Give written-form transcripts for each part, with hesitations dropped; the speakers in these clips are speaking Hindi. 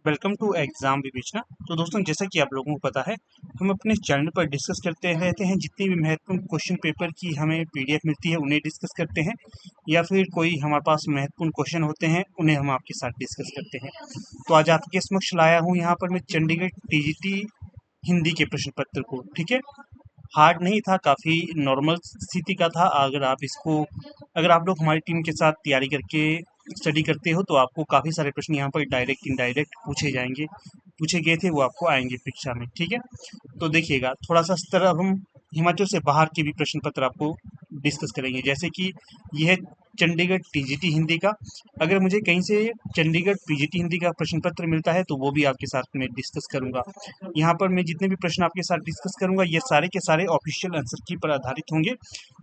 वेलकम टू एग्जाम विवेचना। तो दोस्तों, जैसा कि आप लोगों को पता है, हम अपने चैनल पर डिस्कस करते रहते हैं। जितनी भी महत्वपूर्ण क्वेश्चन पेपर की हमें पीडीएफ मिलती है उन्हें डिस्कस करते हैं, या फिर कोई हमारे पास महत्वपूर्ण क्वेश्चन होते हैं उन्हें हम आपके साथ डिस्कस करते हैं। तो आज आपके समक्ष लाया हूँ यहाँ पर मैं चंडीगढ़ टीजीटी हिंदी के प्रश्न पत्र को। ठीक है, हार्ड नहीं था, काफ़ी नॉर्मल स्थिति का था। अगर आप लोग हमारी टीम के साथ तैयारी करके स्टडी करते हो तो आपको काफ़ी सारे प्रश्न यहाँ पर डायरेक्ट इनडायरेक्ट पूछे गए थे, वो आपको आएंगे परीक्षा में। ठीक है, तो देखिएगा, थोड़ा सा स्तर अब हम हिमाचल से बाहर के भी प्रश्न पत्र आपको डिस्कस करेंगे। जैसे कि यह है चंडीगढ़ टीजीटी हिंदी का। अगर मुझे कहीं से चंडीगढ़ पीजीटी हिंदी का प्रश्न पत्र मिलता है तो वो भी आपके साथ में डिस्कस करूंगा। यहाँ पर मैं जितने भी प्रश्न आपके साथ डिस्कस करूंगा ये सारे के सारे ऑफिशियल आंसर की पर आधारित होंगे।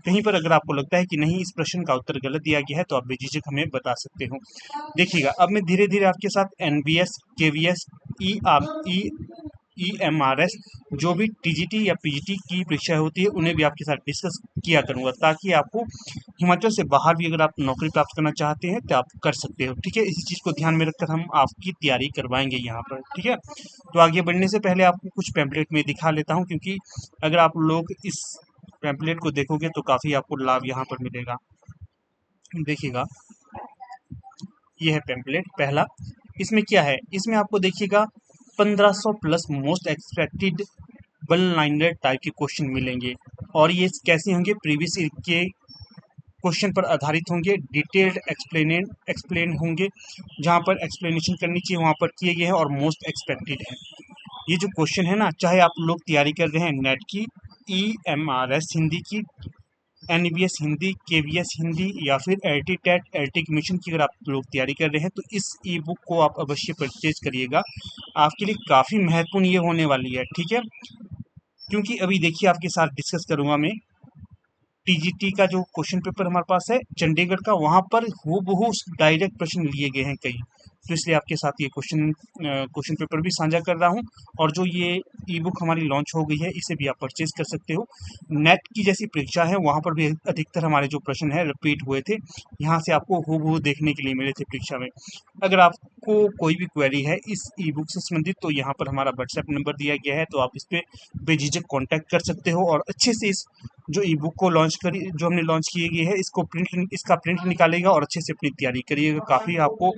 कहीं पर अगर आपको लगता है कि नहीं, इस प्रश्न का उत्तर गलत दिया गया है, तो आप बेझिझक हमें बता सकते हो। देखिएगा, अब मैं धीरे धीरे आपके साथ एनबीएस, केवीएस, ई ई ईएमआरएस, जो भी टीजीटी या पीजीटी की परीक्षा होती है उन्हें भी आपके साथ डिस्कस किया करूंगा, ताकि आपको हिमाचल से बाहर भी अगर आप नौकरी प्राप्त करना चाहते हैं तो आप कर सकते हो। ठीक है, इसी चीज़ को ध्यान में रखकर हम आपकी तैयारी करवाएंगे यहाँ पर। ठीक है, तो आगे बढ़ने से पहले आपको कुछ पैम्पलेट में दिखा लेता हूँ, क्योंकि अगर आप लोग इस पैम्पलेट को देखोगे तो काफ़ी आपको लाभ यहाँ पर मिलेगा। देखिएगा, ये है पैम्पलेट पहला। इसमें क्या है, इसमें आपको देखिएगा 1500 plus most expected one liner type के क्वेश्चन मिलेंगे। और ये कैसे होंगे, प्रीवियस ईयर के क्वेश्चन पर आधारित होंगे, डिटेल्ड एक्सप्लेन होंगे। जहाँ पर एक्सप्लेनेशन करनी चाहिए वहाँ पर किए गए हैं और मोस्ट एक्सपेक्टेड है। ये जो क्वेश्चन है ना, चाहे आप लोग तैयारी कर रहे हैं नेट की, ईएमआरएस हिंदी की, एनबीएस हिंदी, केवीएस हिंदी, या फिर एलटी टेट, एलटी कमीशन की अगर आप लोग तैयारी कर रहे हैं तो इस ई बुक को आप अवश्य परचेज करिएगा। आपके लिए काफ़ी महत्वपूर्ण ये होने वाली है। ठीक है, क्योंकि अभी देखिए आपके साथ डिस्कस करूंगा मैं टीजीटी का जो क्वेश्चन पेपर हमारे पास है चंडीगढ़ का, वहां पर हूबहू डायरेक्ट प्रश्न लिए गए हैं कई। तो इसलिए आपके साथ ये क्वेश्चन पेपर भी साझा कर रहा हूँ। और जो ये ई बुक हमारी लॉन्च हो गई है इसे भी आप परचेज कर सकते हो। नेट की जैसी परीक्षा है वहां पर भी अधिकतर हमारे जो प्रश्न है रिपीट हुए थे, यहाँ से आपको हूबहू देखने के लिए मिले थे परीक्षा में। अगर आपको कोई भी क्वेरी है इस ई बुक से संबंधित तो यहाँ पर हमारा व्हाट्सएप नंबर दिया गया है, तो आप इस पर बेझिझक कॉन्टैक्ट कर सकते हो और अच्छे से इस जो ई बुक को जो हमने लॉन्च किए गए है इसका प्रिंट निकालेगा और अच्छे से अपनी तैयारी करिएगा। काफ़ी आपको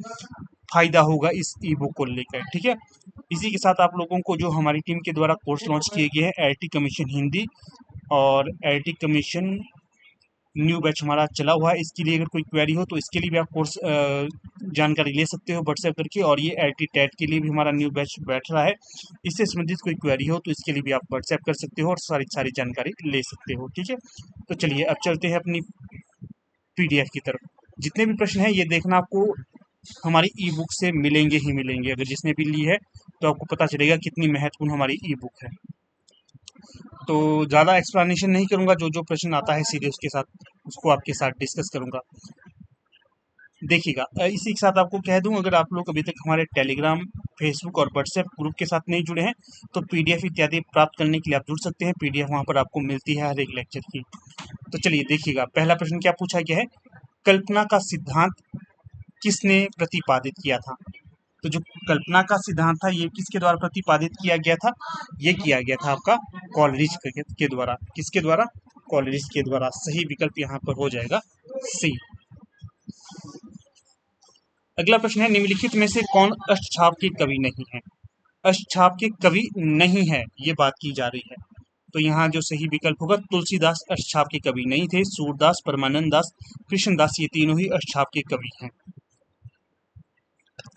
फायदा होगा इस ई बुक को लेकर। ठीक है, इसी के साथ आप लोगों को जो हमारी टीम के द्वारा कोर्स लॉन्च किए गए हैं एलटी कमीशन हिंदी और एलटी कमीशन न्यू बैच हमारा चला हुआ है, इसके लिए अगर कोई क्वेरी हो तो इसके लिए भी आप कोर्स जानकारी ले सकते हो व्हाट्सएप करके। और ये एलटी टेट के लिए भी हमारा न्यू बैच बैठ रहा है, इससे संबंधित कोई क्वेरी हो तो इसके लिए भी आप व्हाट्सएप कर सकते हो और सारी सारी जानकारी ले सकते हो। ठीक है, तो चलिए अब चलते हैं अपनी पीडीएफ की तरफ। जितने भी प्रश्न हैं ये देखना आपको हमारी ई बुक से मिलेंगे ही मिलेंगे। अगर जिसने भी ली है तो आपको पता चलेगा कितनी महत्वपूर्ण हमारी ई बुक है। तो ज़्यादा एक्सप्लेनेशन नहीं करूंगा, जो जो प्रश्न आता है सीधे उसके साथ उसको आपके साथ डिस्कस करूंगा। देखिएगा, इसी के साथ आपको कह दूं, अगर आप लोग अभी तक हमारे टेलीग्राम, फेसबुक और व्हाट्सएप ग्रुप के साथ नहीं जुड़े हैं तो पीडीएफ इत्यादि प्राप्त करने के लिए आप जुड़ सकते हैं। पीडीएफ वहां पर आपको मिलती है हर एक लेक्चर की। तो चलिए देखिएगा, पहला प्रश्न क्या पूछा गया है, कल्पना का सिद्धांत किसने प्रतिपादित किया था। तो जो कल्पना का सिद्धांत था ये किसके द्वारा प्रतिपादित किया गया था, ये किया गया था आपका कॉलरिज के द्वारा। किसके द्वारा, कॉलरिज के द्वारा। सही विकल्प यहाँ पर हो जाएगा सी। अगला प्रश्न है, निम्नलिखित में से कौन अष्टछाप के कवि नहीं है। अष्टछाप के कवि नहीं है ये बात की जा रही है, तो यहाँ जो सही विकल्प होगा, तुलसीदास अष्टछाप के कवि नहीं थे। सूरदास, परमानंद दास, कृष्णदास, ये तीनों ही अष्टछाप के कवि हैं।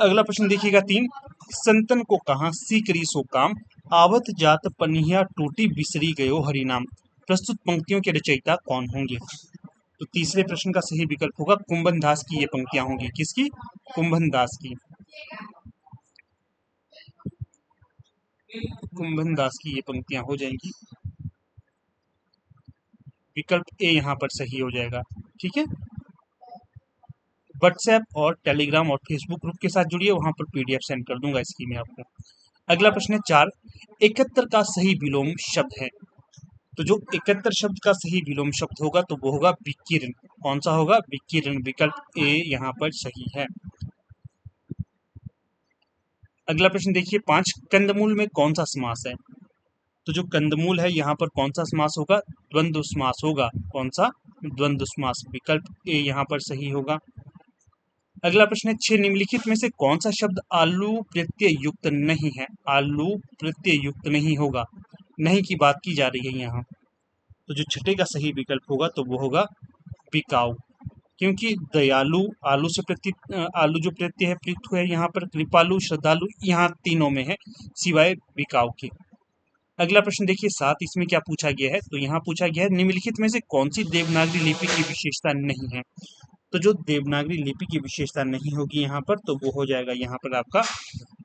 अगला प्रश्न देखिएगा 3, संतन को कहा सी करी सो काम, आवत जात पनिया टूटी बिसरी गयो हरिनाम। प्रस्तुत पंक्तियों के रचयिता कौन होंगे। तो तीसरे प्रश्न का सही विकल्प होगा कुंभन दास की ये पंक्तियां होंगी। किसकी, कुंभन दास की। कुंभन दास की ये पंक्तियां हो जाएंगी। विकल्प ए यहाँ पर सही हो जाएगा। ठीक है, व्हाट्सएप और टेलीग्राम और फेसबुक ग्रुप के साथ जुड़िए, वहां पर पीडीएफ सेंड कर दूंगा इसकी मैं आपको। अगला प्रश्न है 4, 71 का सही विलोम शब्द है। तो जो 71 शब्द का सही विलोम शब्द होगा तो वो होगा विकीर्ण। कौन सा होगा, विकीर्ण। विकल्प ए यहाँ पर सही है। अगला प्रश्न देखिए 5 कंदमूल में कौन सा समास है? तो जो कंदमूल है यहाँ पर कौन सा समास होगा? द्वंद्व समास होगा। कौन सा? द्वंद्व समास। विकल्प ए यहाँ पर सही होगा। अगला प्रश्न है 6 निम्नलिखित में से कौन सा शब्द आलू प्रत्यय युक्त नहीं है? आलू प्रत्यय युक्त नहीं होगा। नहीं की बात की जा रही है यहाँ। तो जो छठे का सही विकल्प होगा तो वो होगा बिकाऊ, क्योंकि दयालु आलू से आलू जो प्रत्यय है प्रयुक्त हुआ है यहाँ पर, कृपालु श्रद्धालु यहाँ तीनों में है सिवाय बिकाऊ के। अगला प्रश्न देखिए 7, इसमें क्या पूछा गया है? तो यहाँ पूछा गया है निम्नलिखित में से कौन सी देवनागरी लिपि की विशेषता नहीं है? तो जो देवनागरी लिपि की विशेषता नहीं होगी यहाँ पर तो वो हो जाएगा यहाँ पर आपका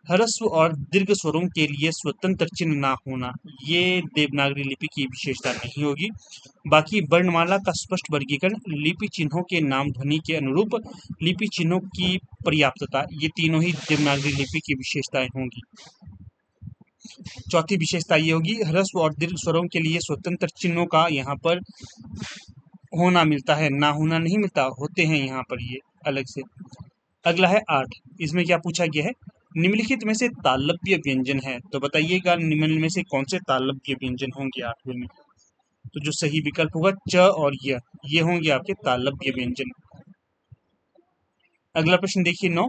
ह्रस्व और दीर्घ स्वरों के लिए स्वतंत्र चिन्ह ना होना, ये देवनागरी लिपि की विशेषता नहीं होगी। बाकी वर्णमाला का स्पष्ट वर्गीकरण, लिपि चिन्हों के नाम ध्वनि के अनुरूप लिपि चिन्हों की पर्याप्तता, ये तीनों ही देवनागरी लिपि की विशेषताएं होंगी। चौथी विशेषता ये होगी ह्रस्व और दीर्घ स्वरों के लिए स्वतंत्र चिन्हों का यहाँ पर होना मिलता है, ना होना नहीं मिलता, होते हैं यहाँ पर ये अलग से। अगला है 8, इसमें क्या पूछा गया है? निम्नलिखित में से तालव्य व्यंजन है, तो बताइएगा निम्न में से कौन से तालव्य व्यंजन होंगे 8वें में? तो जो सही विकल्प होगा च और ये होंगे आपके तालव्य व्यंजन। अगला प्रश्न देखिए 9,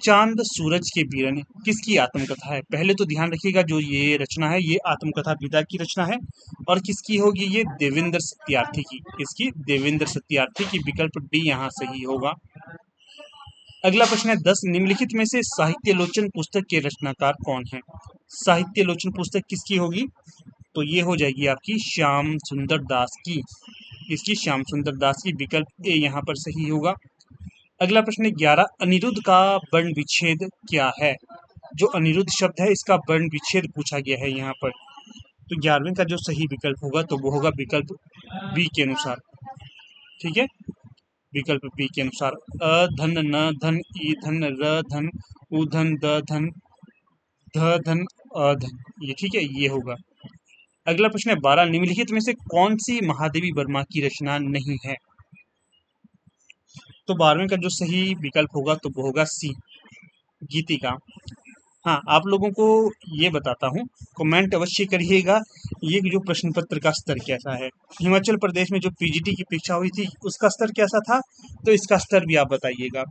चांद सूरज के बीरन किसकी आत्मकथा है? पहले तो ध्यान रखिएगा जो ये रचना है ये आत्मकथा विदा की रचना है, और किसकी होगी ये? देवेंद्र सत्यार्थी की। किसकी? देवेंद्र सत्यार्थी की। विकल्प डी यहाँ सही होगा। अगला प्रश्न है 10, निम्नलिखित में से साहित्य-लोचन पुस्तक के रचनाकार कौन है? साहित्य-लोचन पुस्तक किसकी होगी? तो ये हो जाएगी आपकी श्याम सुंदर दास की। इसकी श्याम सुंदर दास की। विकल्प ए यहाँ पर सही होगा। अगला प्रश्न है 11, अनिरुद्ध का वर्ण विच्छेद क्या है? जो अनिरुद्ध शब्द है इसका वर्ण विच्छेद पूछा गया है यहाँ पर। तो 11वें का जो सही विकल्प होगा तो वो होगा विकल्प बी के अनुसार। ठीक है, विकल्प बी के अनुसार अ धन न धन ई धन र धन उ धन द धन ध धन अ धन, ये ठीक है, ये होगा। अगला प्रश्न है 12, निम्नलिखित में से कौन सी महादेवी वर्मा की रचना नहीं है? तो 12वें का जो सही विकल्प होगा तो वो होगा सी, गीतिका। हाँ, आप लोगों को ये बताता हूँ, कमेंट अवश्य करिएगा ये जो प्रश्न पत्र का स्तर कैसा है। हिमाचल प्रदेश में जो पीजीटी की परीक्षा हुई थी उसका स्तर कैसा था, तो इसका स्तर भी आप बताइएगा।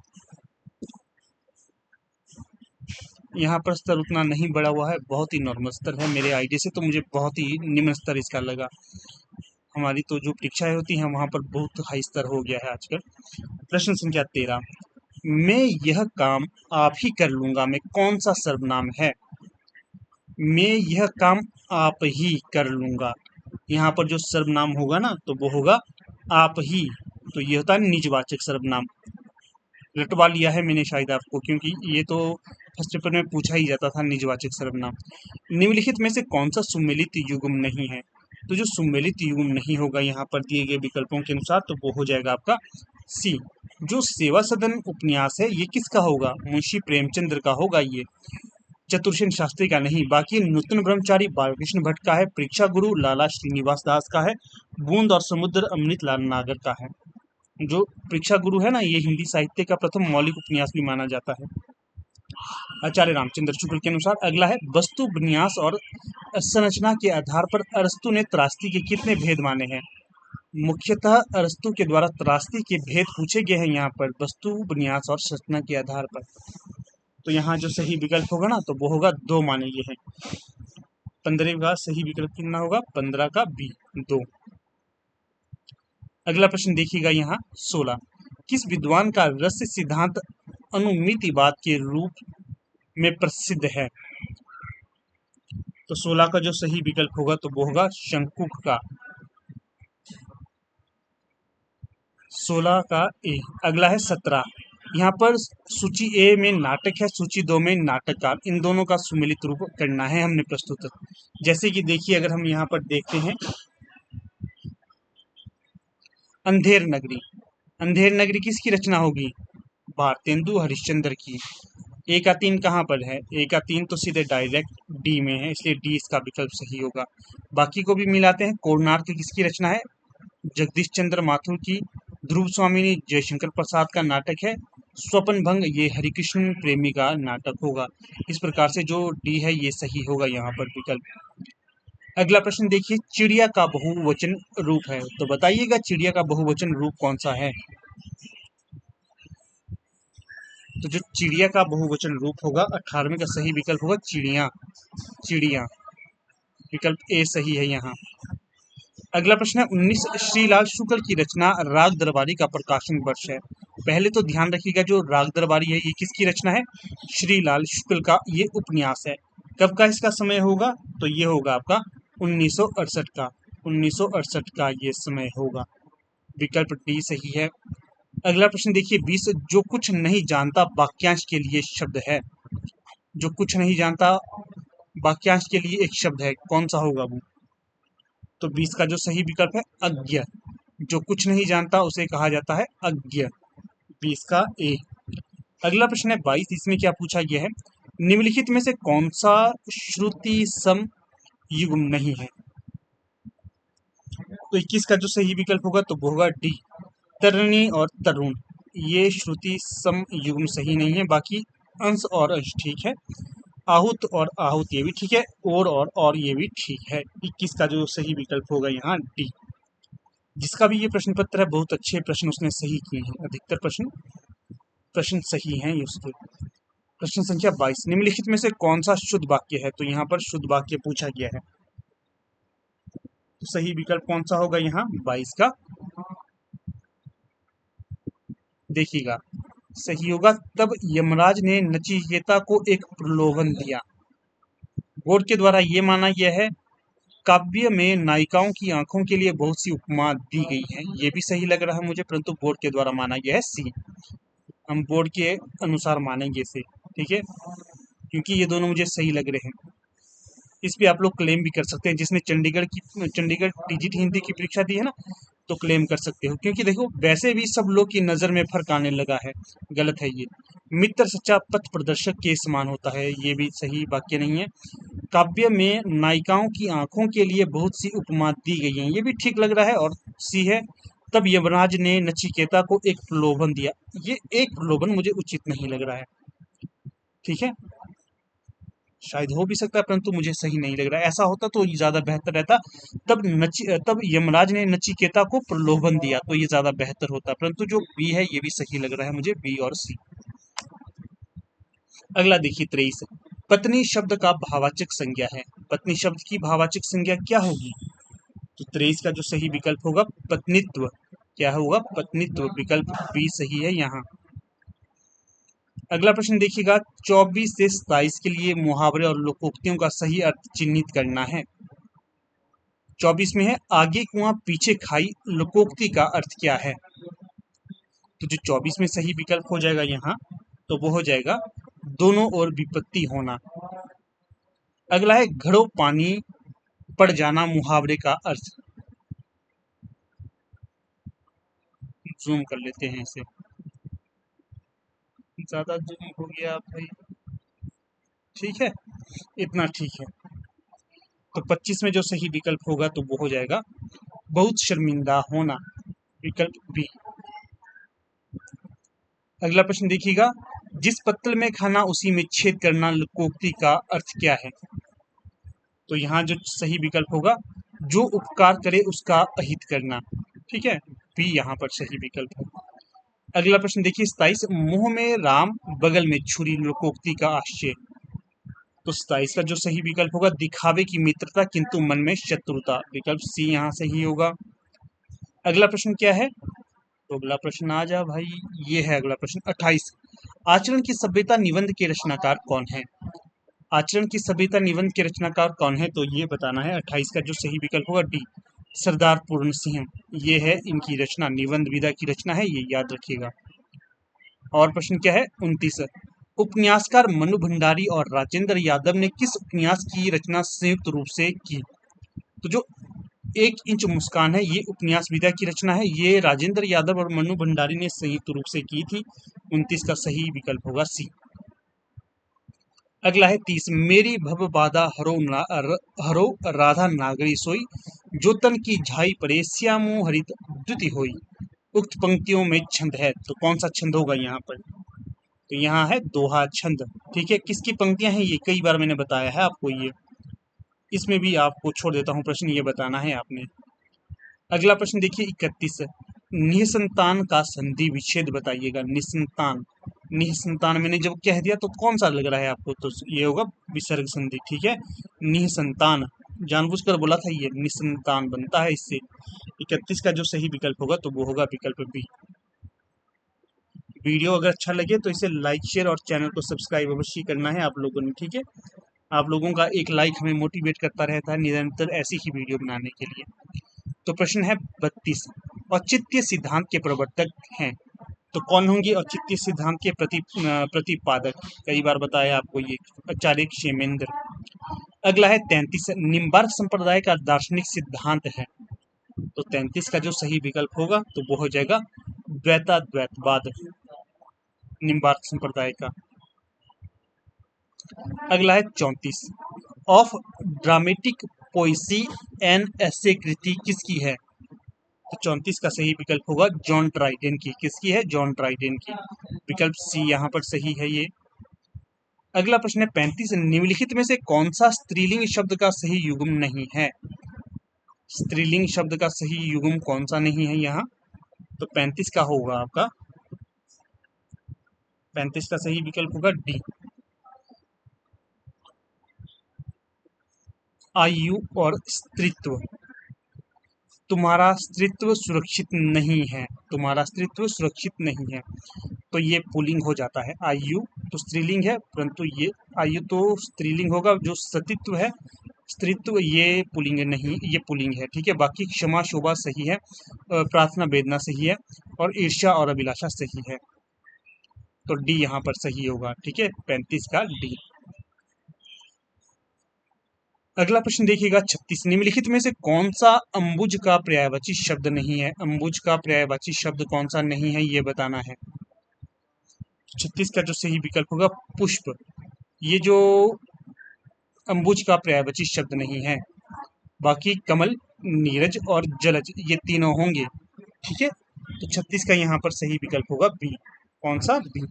यहाँ पर स्तर उतना नहीं बढ़ा हुआ है, बहुत ही नॉर्मल स्तर है। मेरे आईडी से तो मुझे बहुत ही निम्न स्तर इसका लगा। हमारी तो जो परीक्षाएं होती हैं वहाँ पर बहुत हाई स्तर हो गया है आजकल। प्रश्न संख्या 13, मैं यह काम आप ही कर लूंगा में कौन सा सर्वनाम है? मैं यह काम आप ही कर लूंगा, यहाँ पर जो सर्वनाम होगा ना तो वो होगा आप ही। तो ये होता है निजवाचक सर्वनाम। रटवा लिया है मैंने शायद आपको, क्योंकि ये तो फर्स्ट पेपर में पूछा ही जाता था निजवाचक सर्वनाम। निम्नलिखित में से कौन सा सुमेलित युग्म नहीं है? तो जो सुमेलित युग्म नहीं होगा यहाँ पर दिए गए विकल्पों के अनुसार तो वो हो जाएगा आपका सी। जो सेवा सदन उपन्यास है ये किसका होगा? मुंशी प्रेमचंद्र का होगा ये, चतुर्सेन शास्त्री का नहीं। बाकी नूतन ब्रह्मचारी बालकृष्ण भट्ट का है, परीक्षा गुरु लाला श्रीनिवास दास का है, बूंद और समुद्र अमृत लाल नागर का है। जो परीक्षा गुरु है ना ये हिंदी साहित्य का प्रथम मौलिक उपन्यास भी माना जाता है आचार्य रामचंद्र शुक्ल के अनुसार। अगला है वस्तु विन्यास और संरचना के आधार पर अरस्तु ने त्रासदी के कितने भेद माने हैं? मुख्यतः अरस्तु के द्वारा त्रासदी के भेद पूछे गए हैं यहाँ पर वस्तु विन्यास और संरचना के आधार पर। तो यहाँ जो सही विकल्प होगा ना तो वो होगा 2 माने गए हैं। 15 का सही विकल्प कितना होगा? 15 का बी, 2। अगला प्रश्न देखिएगा यहाँ 16, किस विद्वान का रस सिद्धांत अनुमितिवाद के रूप में प्रसिद्ध है? तो 16 का जो सही विकल्प होगा तो वो होगा शंकुक का, 16 का ए। अगला है 17, यहाँ पर सूची ए में नाटक है, सूची 2 में नाटककार, इन दोनों का सुमिलित रूप करना है हमने प्रस्तुत। जैसे कि देखिए अगर हम यहाँ पर देखते हैं अंधेर नगरी, अंधेर नगरी किसकी रचना होगी? भारतेंदु हरिश्चंद्र की। ए का 3 कहाँ पर है? ए का 3 तो सीधे डायरेक्ट डी में है, इसलिए डी इसका विकल्प सही होगा। बाकी को भी मिलाते हैं। कोणार्क किसकी रचना है? जगदीश चंद्र माथुर की। ध्रुव स्वामिनी जयशंकर प्रसाद का नाटक है। स्वपन भंग ये हरिकृष्ण प्रेमी का नाटक होगा। इस प्रकार से जो डी है ये सही होगा यहाँ पर विकल्प। अगला प्रश्न देखिए, चिड़िया का बहुवचन रूप है, तो बताइएगा चिड़िया का बहुवचन रूप कौन सा है। तो जो चिड़िया का बहुवचन रूप होगा 18वें का सही विकल्प होगा चिड़िया, चिड़िया, विकल्प ए सही है यहाँ। अगला प्रश्न है, 19 श्रीलाल शुक्ल की रचना राग दरबारी का प्रकाशन वर्ष है। पहले तो ध्यान रखिएगा जो राग दरबारी है ये किसकी रचना है, श्रीलाल शुक्ल का ये उपन्यास है। कब का इसका समय होगा, तो ये होगा आपका 1968 का, 1968 का ये समय होगा, विकल्प डी सही है। अगला प्रश्न देखिए, 20 जो कुछ नहीं जानता वाक्यांश के लिए शब्द है। जो कुछ नहीं जानता वाक्यांश के लिए एक शब्द है, कौन सा होगा वो, तो 20 का जो सही विकल्प है अज्ञ। जो कुछ नहीं जानता उसे कहा जाता है अज्ञ, 20 का ए। अगला प्रश्न है 22, इसमें क्या पूछा गया है, निम्नलिखित में से कौन सा श्रुति सम युग्म नहीं है। तो 21 का जो सही विकल्प होगा तो वो होगा डी, तरणी और तरुण, ये श्रुति सम युग्म सही नहीं है, बाकी अंश और अंश ठीक है। आहूत और आहूत ये भी ठीक है, और ये भी ठीक है। 21 का जो सही विकल्प होगा यहाँ डी। जिसका भी ये प्रश्न पत्र है बहुत अच्छे प्रश्न उसने सही किए हैं, अधिकतर प्रश्न सही हैं उसके। प्रश्न संख्या 22, निम्नलिखित में से कौन सा शुद्ध वाक्य है, तो यहाँ पर शुद्ध वाक्य पूछा गया है, तो सही विकल्प कौन सा होगा यहाँ 22 का, देखिएगा सही होगा, तब यमराज ने नचिकेता को एक प्रलोभन दिया। बोर्ड के द्वारा ये माना गया है, काव्य में नायिकाओं की आंखों के लिए बहुत सी उपमा दी गई है, ये भी सही लग रहा है मुझे, परंतु बोर्ड के द्वारा माना गया है सी, हम बोर्ड के अनुसार मानेंगे इसे, ठीक है, क्योंकि ये दोनों मुझे सही लग रहे हैं। इस पे आप लोग क्लेम भी कर सकते हैं, जिसने चंडीगढ़ टीजीटी हिंदी की परीक्षा दी है ना, तो क्लेम कर सकते हो, क्योंकि देखो वैसे भी सब लोग की नज़र में फर्क आने लगा है, गलत है ये। मित्र सच्चा पथ प्रदर्शक के समान होता है, ये भी सही वाक्य नहीं है। काव्य में नायिकाओं की आंखों के लिए बहुत सी उपमा दी गई हैं, ये भी ठीक लग रहा है, और सी है, तब यमराज ने नचिकेता को एक प्रलोभन दिया, ये एक प्रलोभन मुझे उचित नहीं लग रहा है, ठीक है, शायद हो भी सकता है परंतु मुझे सही नहीं लग रहा है, ऐसा होता तो ज्यादा बेहतर रहता, तब यमराज ने नचिकेता को प्रलोभन दिया, तो ये ज्यादा बेहतर होता, परंतु जो बी है ये भी सही लग रहा है मुझे, बी और सी। अगला देखिए 23, पत्नी शब्द का भावाचक संज्ञा है, पत्नी शब्द की भावाचक संज्ञा क्या होगी, तो 23 का जो सही विकल्प होगा पत्नित्व, क्या होगा पत्नित्व, विकल्प बी सही है यहाँ। अगला प्रश्न देखिएगा, 24 से 27 के लिए मुहावरे और लोकोक्तियों का सही अर्थ चिन्हित करना है। 24 में है, आगे कुआं पीछे खाई, लोकोक्ति का अर्थ क्या है, तो जो 24 में सही विकल्प हो जाएगा यहाँ, तो वो हो जाएगा दोनों ओर विपत्ति होना। अगला है, घड़ों पानी पड़ जाना, मुहावरे का अर्थ, जूम कर लेते हैं इसे, ज्यादा जूम हो गया भाई, ठीक है, इतना ठीक है। तो 25 में जो सही विकल्प होगा तो वो हो जाएगा बहुत शर्मिंदा होना, विकल्प बी। अगला प्रश्न देखिएगा, जिस पत्तल में खाना उसी में छेद करना, लोकोक्ति का अर्थ क्या है, तो यहाँ जो सही विकल्प होगा, जो उपकार करे उसका अहित करना, ठीक है, बी यहाँ पर सही विकल्प है। अगला प्रश्न देखिए 27, मुंह में राम बगल में छुरी, लोकोक्ति का आशय, तो 27 का जो सही विकल्प होगा, दिखावे की मित्रता किंतु मन में शत्रुता, विकल्प सी यहाँ सही होगा। अगला प्रश्न क्या है, तो अगला प्रश्न आ जा भाई, ये है अगला प्रश्न 28, आचरण की सभ्यता निबंध के रचनाकार कौन है, आचरण की सभ्यता निबंध के रचनाकार कौन है, तो ये बताना है। 28 का जो सही विकल्प होगा डी, सरदार पूर्ण सिंह, ये है इनकी रचना, निबंध विधा की रचना है, ये याद रखिएगा। और प्रश्न क्या है 29, उपन्यासकार मनु भंडारी और राजेंद्र यादव ने किस उपन्यास की रचना संयुक्त रूप से की, तो जो 1 इंच मुस्कान है ये उपन्यास विधा की रचना है, ये राजेंद्र यादव और मनु भंडारी ने संयुक्त रूप से की थी, 29 का सही विकल्प होगा सी। अगला है 30, मेरी भव बाधा हरो राधा नागरी सोई, जो तन की झाई परे श्यामो हरित द्युति होई, उक्त पंक्तियों में छंद है, तो कौन सा छंद होगा यहाँ पर, तो यहाँ है दोहा छंद। ठीक है, किसकी पंक्तियां हैं ये कई बार मैंने बताया है आपको, ये इसमें भी आपको छोड़ देता हूँ प्रश्न, ये बताना है आपने। अगला प्रश्न देखिए 31, निसंतान का संधि विच्छेद बताइएगा। निसंतान, निसंतान मैंने जब कह दिया तो कौन सा लग रहा है आपको, तो ये होगा विसर्ग संधि। ठीक है, निसंतान जानबूझकर बोला था, ये निसंतान बनता है इससे। 31 का जो सही विकल्प होगा तो वो होगा विकल्प बी। वीडियो अगर अच्छा लगे तो इसे लाइक शेयर और चैनल को सब्सक्राइब अवश्य करना है आप लोगों ने। ठीक है, आप लोगों का एक लाइक हमें मोटिवेट करता रहता है निरंतर ऐसी ही वीडियो बनाने के लिए। तो प्रश्न है 32, औचित्य सिद्धांत के प्रवर्तक हैं तो कौन होंगे औचित्य सिद्धांत के प्रतिपादक? कई बार बताया आपको ये, आचार्य क्षेमेंद्र। अगला है 33, निम्बार्क संप्रदाय का दार्शनिक सिद्धांत है तो 33 का जो सही विकल्प होगा तो वो हो जाएगा द्वैताद्वैतवाद, निम्बार्क संप्रदाय का। अगला है 34, ऑफ ड्रामेटिक पोइसी एन ऐसे कृति किसकी है? तो 34 का सही विकल्प होगा जॉन ड्राइडेन की। किसकी है? जॉन ड्राइडेन की। विकल्प सी यहाँ पर सही है ये। अगला प्रश्न है 35, निम्नलिखित में से कौन सा स्त्रीलिंग शब्द का सही युग्म नहीं है? स्त्रीलिंग शब्द का सही युग्म कौन सा नहीं है यहाँ? तो 35 का होगा आपका, 35 का सही विकल्प होगा डी, आयु और स्त्रीत्व। तुम्हारा स्त्रीत्व सुरक्षित नहीं है, तुम्हारा स्त्रीत्व सुरक्षित नहीं है, तो ये पुल्लिंग हो जाता है। आयु तो स्त्रीलिंग है, परंतु ये आयु तो स्त्रीलिंग होगा, जो सतीत्व है, स्त्रीत्व ये पुल्लिंग नहीं, ये पुल्लिंग है। ठीक है, बाकी क्षमा शोभा सही है, प्रार्थना वेदना सही है, और ईर्ष्या और अभिलाषा सही है, तो डी यहाँ पर सही होगा। ठीक है, 35 का डी। अगला प्रश्न देखिएगा 36, निम्नलिखित में से कौन सा अंबुज का पर्यायवाची शब्द नहीं है? अंबुज का पर्यायवाची शब्द कौन सा नहीं है ये बताना है। 36 का जो सही विकल्प होगा पुष्प, ये जो अंबुज का पर्यायवाची शब्द नहीं है। बाकी कमल, नीरज और जलज ये तीनों होंगे। ठीक है, तो 36 का यहाँ पर सही विकल्प होगा बी। कौन सा? बी।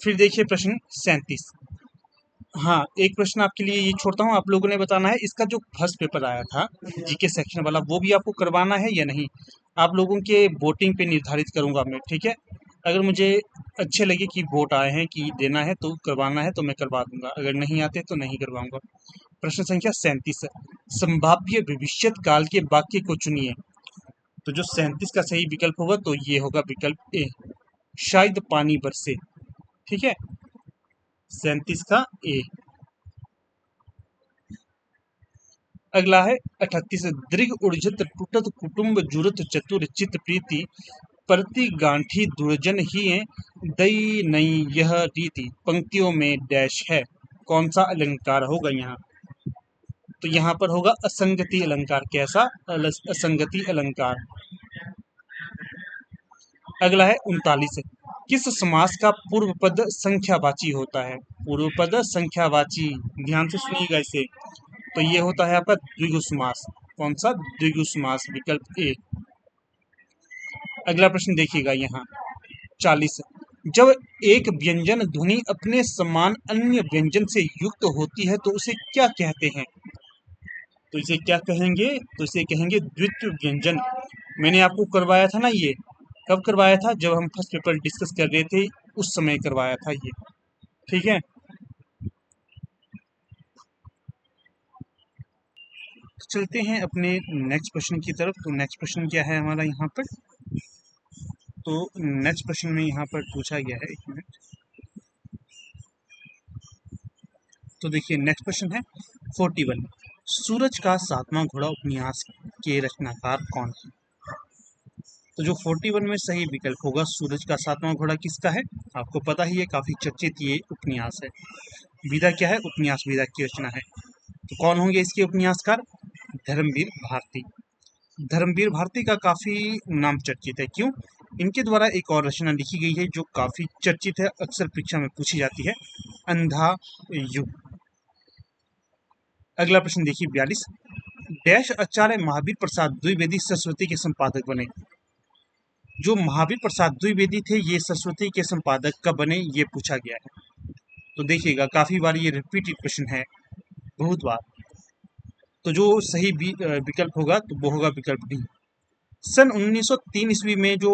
फिर देखिए प्रश्न 37। हाँ, एक प्रश्न आपके लिए ये छोड़ता हूँ, आप लोगों ने बताना है इसका जो फर्स्ट पेपर आया था जीके सेक्शन वाला, वो भी आपको करवाना है या नहीं। आप लोगों के वोटिंग पे निर्धारित करूंगा मैं। ठीक है, अगर मुझे अच्छे लगे कि वोट आए हैं कि देना है तो करवाना है तो मैं करवा दूंगा, अगर नहीं आते तो नहीं करवाऊंगा। प्रश्न संख्या 37, संभाव्य भविष्यत काल के वाक्य को चुनिए। तो जो 37 का सही विकल्प होगा तो ये होगा विकल्प ए, शायद पानी बरसे। ठीक है, 37 का ए। अगला है 38, दृग उर्जत टूटत कुटुंब जुरत चतुर चित प्रीति प्रति गांठी दुर्जन ही दई नई यह रीति पंक्तियों में डैश है। कौन सा अलंकार होगा यहाँ? तो यहाँ पर होगा असंगति अलंकार। कैसा? असंगति अलंकार। अगला है 39, किस समास का पूर्व पद संख्यावाची होता है? पूर्व पद संख्यावाची, ध्यान से सुनिएगा इसे, तो ये होता है आपका द्विगु समास। कौन सा? द्विगु समास, विकल्प ए। अगला प्रश्न देखिएगा यहाँ 40, जब एक व्यंजन ध्वनि अपने समान अन्य व्यंजन से युक्त होती है तो उसे क्या कहते हैं? तो इसे क्या कहेंगे? तो इसे कहेंगे द्वित्व व्यंजन। मैंने आपको करवाया था ना ये, कब करवाया था? जब हम फर्स्ट पेपर डिस्कस कर रहे थे उस समय करवाया था ये। ठीक है, तो चलते हैं अपने नेक्स्ट प्रश्न की तरफ। तो नेक्स्ट प्रश्न क्या है हमारा यहाँ पर? तो नेक्स्ट प्रश्न में यहाँ पर पूछा गया है, एक मिनट। तो देखिए नेक्स्ट प्रश्न है 41, सूरज का सातवां घोड़ा उपन्यास के रचनाकार कौन है? तो जो 41 में सही विकल्प होगा सूरज का सातवां घोड़ा किसका है? आपको पता ही है, काफी चर्चित ये उपन्यास है। विधा क्या है? उपन्यास विधा की रचना है। तो कौन होंगे इसके उपन्यासकार? धर्मवीर भारती। धर्मवीर भारती का काफी नाम चर्चित है। क्यों? इनके द्वारा एक और रचना लिखी गई है जो काफी चर्चित है, अक्सर परीक्षा में पूछी जाती है, अंधा युग। अगला प्रश्न देखिए 42, डैश आचार्य महावीर प्रसाद द्विवेदी सरस्वती के संपादक बने। जो महावीर प्रसाद द्विवेदी थे ये सरस्वती के संपादक कब बने, ये पूछा गया है। तो देखिएगा काफी बार ये रिपीटेड क्वेश्चन है, बहुत बार। तो जो सही विकल्प होगा तो वो होगा विकल्प डी। सन 1903 ईस्वी में जो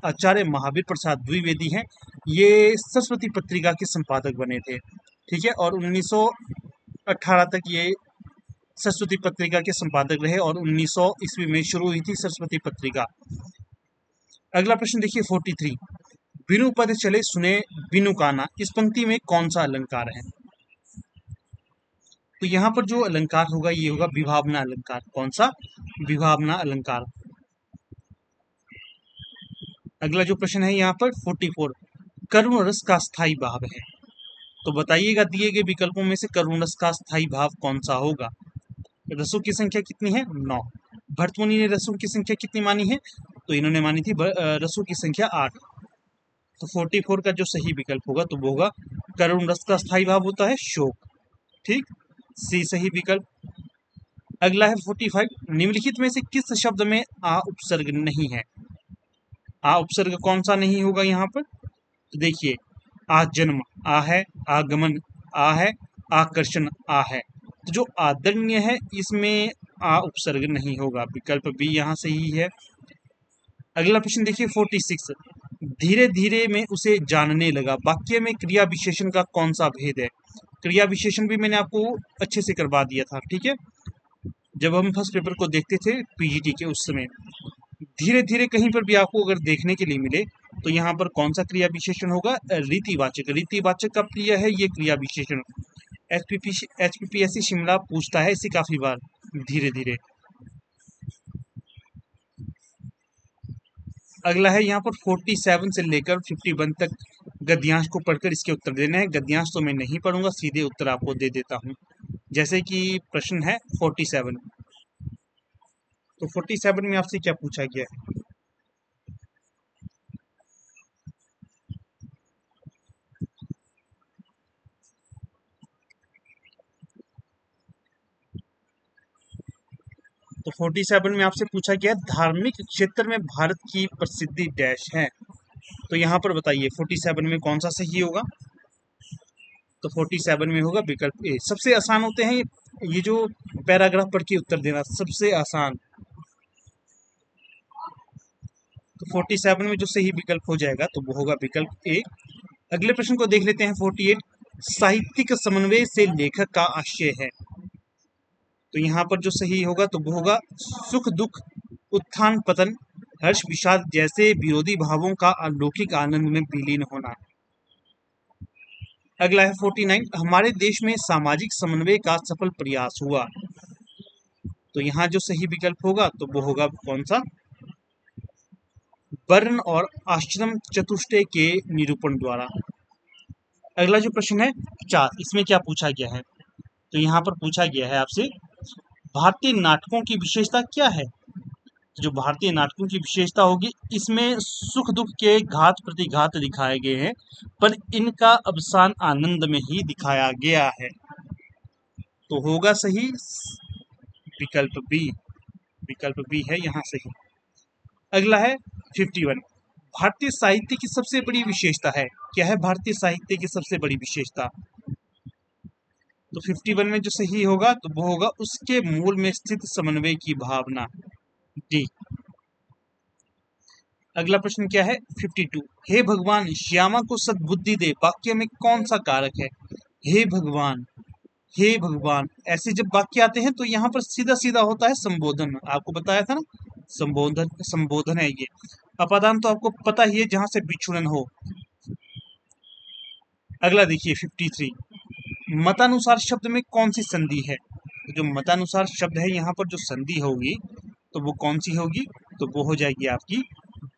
आचार्य महावीर प्रसाद द्विवेदी हैं ये सरस्वती पत्रिका के संपादक बने थे, ठीक है। और 1918 तक ये सरस्वती पत्रिका के संपादक रहे और 1900 ईस्वी में शुरू हुई थी सरस्वती पत्रिका। अगला प्रश्न देखिए 43, बिनु पद चले सुने बिनु काना, इस पंक्ति में कौन सा अलंकार है? तो यहाँ पर जो अलंकार होगा ये होगा विभावना अलंकार। कौन सा? विभावना अलंकार। अगला जो प्रश्न है यहाँ पर 44, करुण रस का स्थायी भाव है। तो बताइएगा दिए गए विकल्पों में से करुण रस का स्थायी भाव कौन सा होगा? रसों की संख्या कितनी है? 9। भर्तमुनि ने रसों की संख्या कितनी मानी है? तो इन्होंने मानी थी रसों की संख्या 8। तो 44 का जो सही विकल्प होगा तो वो होगा करुण रस का स्थायी भाव होता है शोक, ठीक, सी सही विकल्प। अगला है 45, निम्नलिखित में से किस शब्द में आ उपसर्ग नहीं है? आ उपसर्ग कौन सा नहीं होगा यहाँ पर? तो देखिए आ जन्म आ है, आगमन आ है, आकर्षण आ है। तो जो आदरणीय है इसमें आ उपसर्ग नहीं होगा, विकल्प बी यहाँ सही है। अगला प्रश्न देखिए 46, धीरे धीरे में उसे जानने लगा, वाक्य में क्रिया विशेषण का कौन सा भेद है? क्रिया विशेषण भी मैंने आपको अच्छे से करवा दिया था, ठीक है, जब हम फर्स्ट पेपर को देखते थे पीजीटी के उस समय। धीरे धीरे कहीं पर भी आपको अगर देखने के लिए मिले तो यहाँ पर कौन सा क्रिया विशेषण होगा? रीतिवाचक। रीतिवाचक का क्रिया है ये क्रिया विशेषण। एचपीपीएससी शिमला पूछता है इसे काफी बार, धीरे धीरे। अगला है यहाँ पर 47 से लेकर 51 तक गद्यांश को पढ़कर इसके उत्तर देने हैं। गद्यांश तो मैं नहीं पढ़ूंगा, सीधे उत्तर आपको दे देता हूँ। जैसे कि प्रश्न है 47, तो 47 में आपसे क्या पूछा गया है? तो 47 में आपसे पूछा गया धार्मिक क्षेत्र में भारत की प्रसिद्धि डैश है। तो यहाँ पर बताइए 47 में कौन सा सही होगा? तो 47 में होगा विकल्प ए। सबसे आसान होते हैं ये जो पैराग्राफ पढ़ के उत्तर देना, सबसे आसान। तो 47 में जो सही विकल्प हो जाएगा तो वो होगा विकल्प ए। अगले प्रश्न को देख लेते हैं 48, साहित्यिक समन्वय से लेखक का आशय है। तो यहाँ पर जो सही होगा तो वो होगा सुख दुख, उत्थान पतन, हर्ष विषाद जैसे विरोधी भावों का अलौकिक आनंद में विलीन होना। अगला है 49, हमारे देश में सामाजिक समन्वय का सफल प्रयास हुआ। तो यहाँ जो सही विकल्प होगा तो वो होगा कौन सा? वर्ण और आश्रम चतुष्टय के निरूपण द्वारा। अगला जो प्रश्न है 50, इसमें क्या पूछा गया है? तो यहाँ पर पूछा गया है आपसे भारतीय नाटकों की विशेषता क्या है? जो भारतीय नाटकों की विशेषता होगी इसमें सुख दुख के घात प्रतिघात दिखाए गए हैं, पर इनका अवसान आनंद में ही दिखाया गया है। तो होगा सही विकल्प बी। विकल्प बी है यहाँ सही। अगला है 51, भारतीय साहित्य की सबसे बड़ी विशेषता है। क्या है भारतीय साहित्य की सबसे बड़ी विशेषता? तो 51 में जो सही होगा तो वो होगा उसके मूल में स्थित समन्वय की भावना, डी। अगला प्रश्न क्या है 52, हे भगवान श्यामा को सद्बुद्धि दे, वाक्य में कौन सा कारक है? हे भगवान, हे भगवान, ऐसे जब वाक्य आते हैं तो यहाँ पर सीधा सीधा होता है संबोधन। आपको बताया था ना, संबोधन, संबोधन है ये। अपादान तो आपको पता ही है जहां से विच्छुड़न हो। अगला देखिए 53, मतानुसार शब्द में कौन सी संधि है? तो जो मतानुसार शब्द है यहाँ पर जो संधि होगी तो वो कौन सी होगी? तो वो हो जाएगी आपकी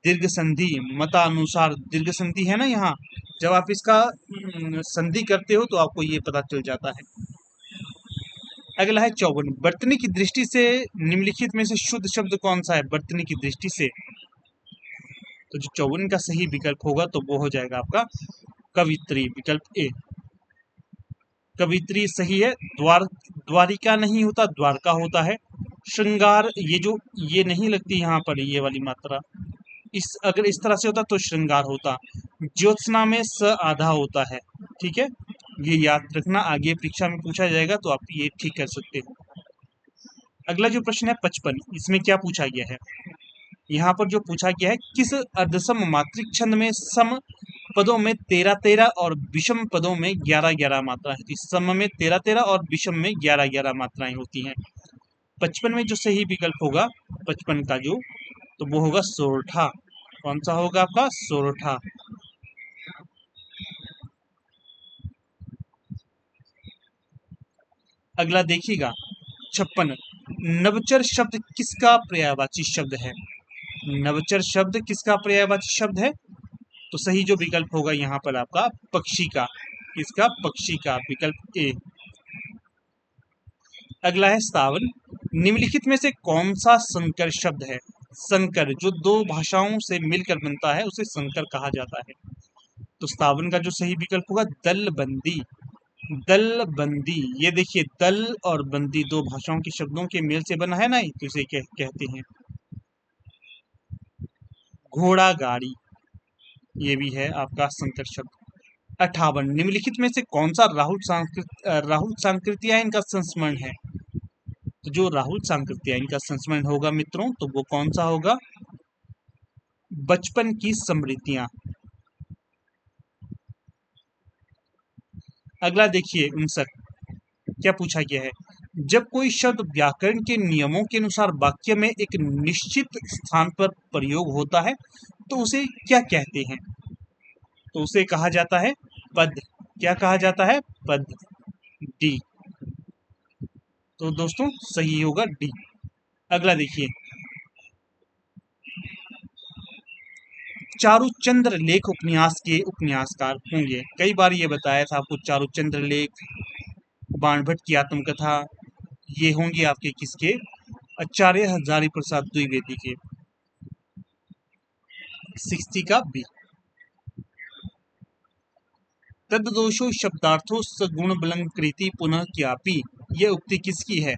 दीर्घ संधि। मतानुसार दीर्घ संधि है ना यहाँ, जब आप इसका संधि करते हो तो आपको ये पता चल जाता है। अगला है 54, वर्तनी की दृष्टि से निम्नलिखित में से शुद्ध शब्द कौन सा है? वर्तनी की दृष्टि से, तो जो 54 का सही विकल्प होगा तो वो हो जाएगा आपका कवित्री, विकल्प ए। कवित्री सही है। द्वारिका नहीं होता, द्वारका होता है। श्रृंगार, ये जो ये नहीं लगती यहाँ पर ये वाली मात्रा, अगर इस तरह से होता तो श्रृंगार होता। ज्योत्सना में स आधा होता है। ठीक है, ये याद रखना, आगे परीक्षा में पूछा जाएगा तो आप ये ठीक कर सकते हो। अगला जो प्रश्न है 55, इसमें क्या पूछा गया है? यहाँ पर जो पूछा गया है, किस अर्धसम मात्रिक छंद में सम पदों में 13-13 और विषम पदों में 11-11 मात्राएं होती है? सम में 13-13 और विषम में 11-11 मात्राएं होती हैं। 55 में जो सही विकल्प होगा 55 का जो, तो वो होगा सोरठा। कौन सा होगा आपका? सोरठा। अगला देखिएगा 56, नवचर शब्द किसका पर्यायवाची शब्द है? नवचर शब्द किसका पर्यायवाची शब्द है? तो सही जो विकल्प होगा यहाँ पर आपका पक्षी का। किसका? पक्षी का, विकल्प ए। अगला है 57, निम्नलिखित में से कौन सा संकर शब्द है? संकर जो दो भाषाओं से मिलकर बनता है उसे संकर कहा जाता है। तो 57 का जो सही विकल्प होगा दलबंदी। दलबंदी, ये देखिए दल और बंदी दो भाषाओं के शब्दों के मेल से बना है ना, तो इसे कहते हैं। घोड़ा गाड़ी, ये भी है आपका संकर शब्द। 58, निम्नलिखित में से कौन सा राहुल सांकृत्य इनका संस्मरण है? तो जो राहुल सांकृत्य इनका संस्मरण होगा मित्रों, तो वो कौन सा होगा? बचपन की स्मृतियां। अगला देखिए 59, क्या पूछा गया है? जब कोई शब्द व्याकरण के नियमों के अनुसार वाक्य में एक निश्चित स्थान पर प्रयोग होता है तो उसे क्या कहते हैं? तो उसे कहा जाता है पद। क्या कहा जाता है? पद। डी। तो दोस्तों सही होगा डी। अगला देखिए, चारुचंद्र लेख उपन्यास के उपन्यासकार होंगे। कई बार ये बताया था आपको, चारुचंद्र लेख, बाणभट्ट की आत्मकथा, ये होंगे आपके किसके? आचार्य हजारी प्रसाद द्विवेदी के। 60 का बी। तद्दोषो शब्दार्थो सगुण बलंकृति पुनः क्यापि, ये उक्ति किसकी है?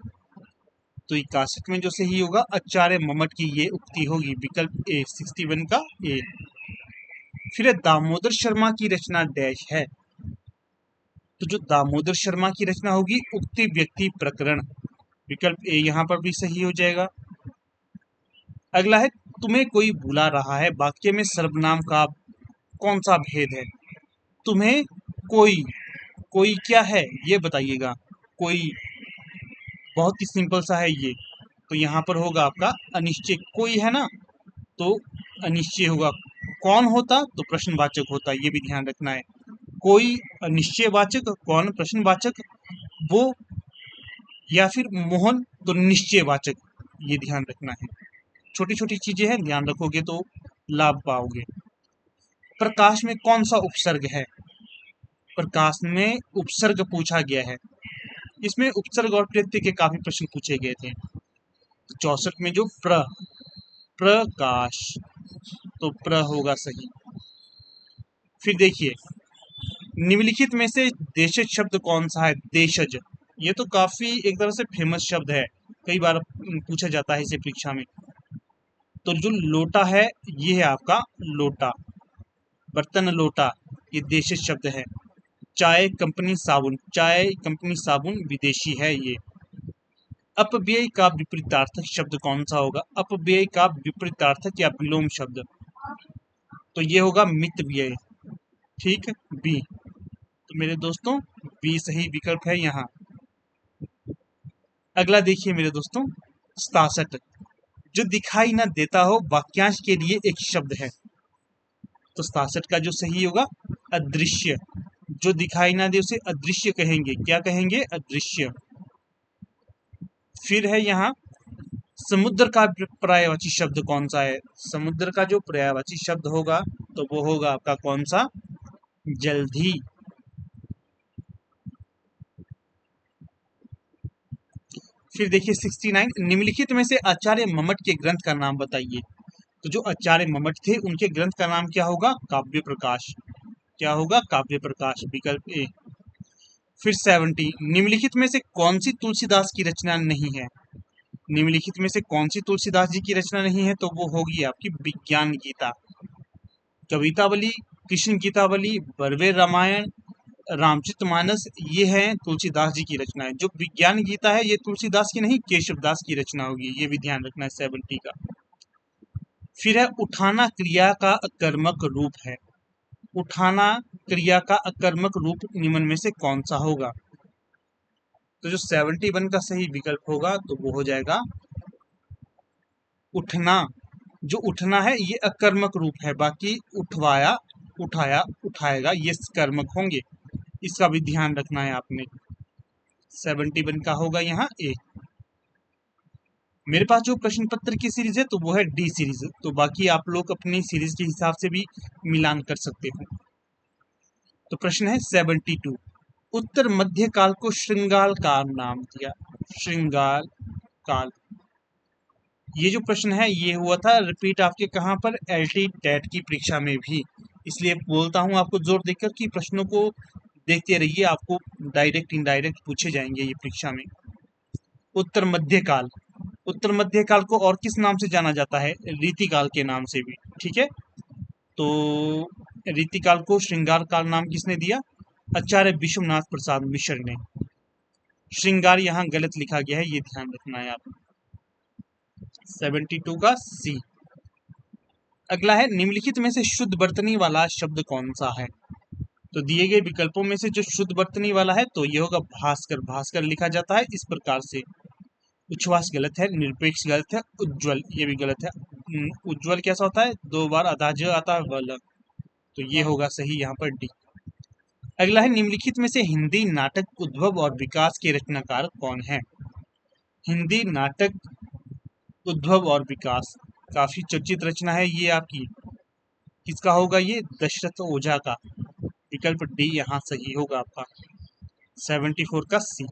तो 61 में जो सही होगा आचार्य मम्मट की ये उक्ति होगी, विकल्प ए 61 का ए। फिर दामोदर शर्मा की रचना डैश है? तो जो दामोदर शर्मा की रचना होगी उक्ति व्यक्ति प्रकरण, विकल्प ए यहाँ पर भी सही हो जाएगा। अगला है तुम्हें कोई बुला रहा है, वाक्य में सर्वनाम का कौन सा भेद है? तुम्हें कोई, कोई क्या है ये बताइएगा। कोई बहुत ही सिंपल सा है ये, तो यहाँ पर होगा आपका अनिश्चय। कोई है ना, तो अनिश्चय होगा। कौन होता तो प्रश्नवाचक होता, ये भी ध्यान रखना है। कोई निश्चयवाचक, कौन प्रश्नवाचक, वो या फिर मोहन तो निश्चयवाचक, ये ध्यान रखना है। छोटी छोटी चीजें हैं, ध्यान रखोगे तो लाभ पाओगे। प्रकाश में कौन सा उपसर्ग है? प्रकाश में उपसर्ग पूछा गया है। इसमें उपसर्ग और प्रत्यय के काफी प्रश्न पूछे गए थे। 64 में जो प्रकाश, तो प्र होगा सही। फिर देखिए, निम्नलिखित में से देशज शब्द कौन सा है? देशज, ये तो काफी एक तरह से फेमस शब्द है, कई बार पूछा जाता है इसे परीक्षा में। तो जो लोटा है ये है आपका लोटा, बर्तन लोटा, ये देशज शब्द है। चाय कंपनी साबुन, चाय कंपनी साबुन विदेशी है ये। अपव्यय का विपरीतार्थक शब्द कौन सा होगा? अपव्यय का विपरीतार्थक या विलोम शब्द, तो ये होगा मितव्यय। ठीक, बी। तो मेरे दोस्तों बी सही विकल्प है यहाँ। अगला देखिए मेरे दोस्तों 67, जो दिखाई ना देता हो वाक्यांश के लिए एक शब्द है। तो 67 का जो सही होगा अदृश्य। जो दिखाई ना दे उसे अदृश्य कहेंगे। क्या कहेंगे? अदृश्य। फिर है यहाँ समुद्र का पर्यायवाची शब्द कौन सा है? समुद्र का जो पर्यायवाची शब्द होगा तो वो होगा आपका कौन सा? जल्दी। फिर देखिए 69, निम्नलिखित में से आचार्य मम्मट के ग्रंथ का नाम बताइए। तो जो आचार्य मम्मट थे उनके ग्रंथ का नाम क्या होगा? काव्य प्रकाश। क्या होगा? काव्य प्रकाश, विकल्प ए। फिर 70, निम्नलिखित में से कौन सी तुलसीदास की रचना नहीं है? निम्नलिखित में से कौन सी तुलसीदास जी की रचना नहीं है? तो वो होगी आपकी विज्ञान गीता। कवितावली, कृष्ण गीतावली, बर्वे रामायण, रामचरितमानस, ये है तुलसीदास जी की रचना है। जो विज्ञान गीता है ये तुलसीदास की नहीं, केशवदास की रचना होगी, ये भी ध्यान रखना है 70 का। फिर है उठाना क्रिया का अकर्मक रूप है। उठाना क्रिया का अकर्मक रूप निम्न में से कौन सा होगा? तो जो 71 का सही विकल्प होगा तो वो हो जाएगा उठना। जो उठना है ये अकर्मक रूप है, बाकी उठवाया, उठाया, उठाएगा ये कर्मक होंगे। इसका भी ध्यान रखना है आपने। 71 का होगा यहाँ ए। मेरे पास जो प्रश्न पत्र की सीरीज है तो वो है डी सीरीज, तो बाकी आप लोग अपनी सीरीज के हिसाब से भी मिलान कर सकते हो। तो प्रश्न है 72, उत्तर मध्य काल को श्रृंगार काल नाम दिया। श्रृंगार काल, ये जो प्रश्न है ये हुआ था रिपीट आपके कहाँ पर, एलटी टेट की परीक्षा में भी। इसलिए बोलता हूँ आपको जोर देकर कि प्रश्नों को देखते रहिए, आपको डायरेक्ट इनडायरेक्ट पूछे जाएंगे ये परीक्षा में। उत्तर मध्य काल, उत्तर मध्य काल को और किस नाम से जाना जाता है? रीतिकाल के नाम से भी, ठीक है। तो रीतिकाल को श्रृंगार काल नाम किसने दिया? आचार्य विश्वनाथ प्रसाद मिश्र ने। श्रृंगार यहाँ गलत लिखा गया है, ये ध्यान रखना है आप। 72 का सी। अगला है निम्नलिखित में से शुद्ध वर्तनी वाला शब्द कौन सा है? तो दिए गए विकल्पों में से जो शुद्ध वर्तनी वाला है तो ये होगा भास्कर। भास्कर लिखा जाता है इस प्रकार से। उच्छ्वास गलत है, निरपेक्ष गलत है, उज्ज्वल ये भी गलत है। उज्ज्वल कैसा होता है? 2 बार आधा ज आता है वल, तो ये होगा सही यहाँ पर डी। अगला है निम्नलिखित में से हिंदी नाटक उद्भव और विकास के रचनाकार कौन है? हिंदी नाटक उद्भव और विकास काफी चर्चित रचना है ये आपकी। किसका होगा ये? दशरथ ओझा का। विकल्प डी यहाँ सही होगा आपका। 74 का सी।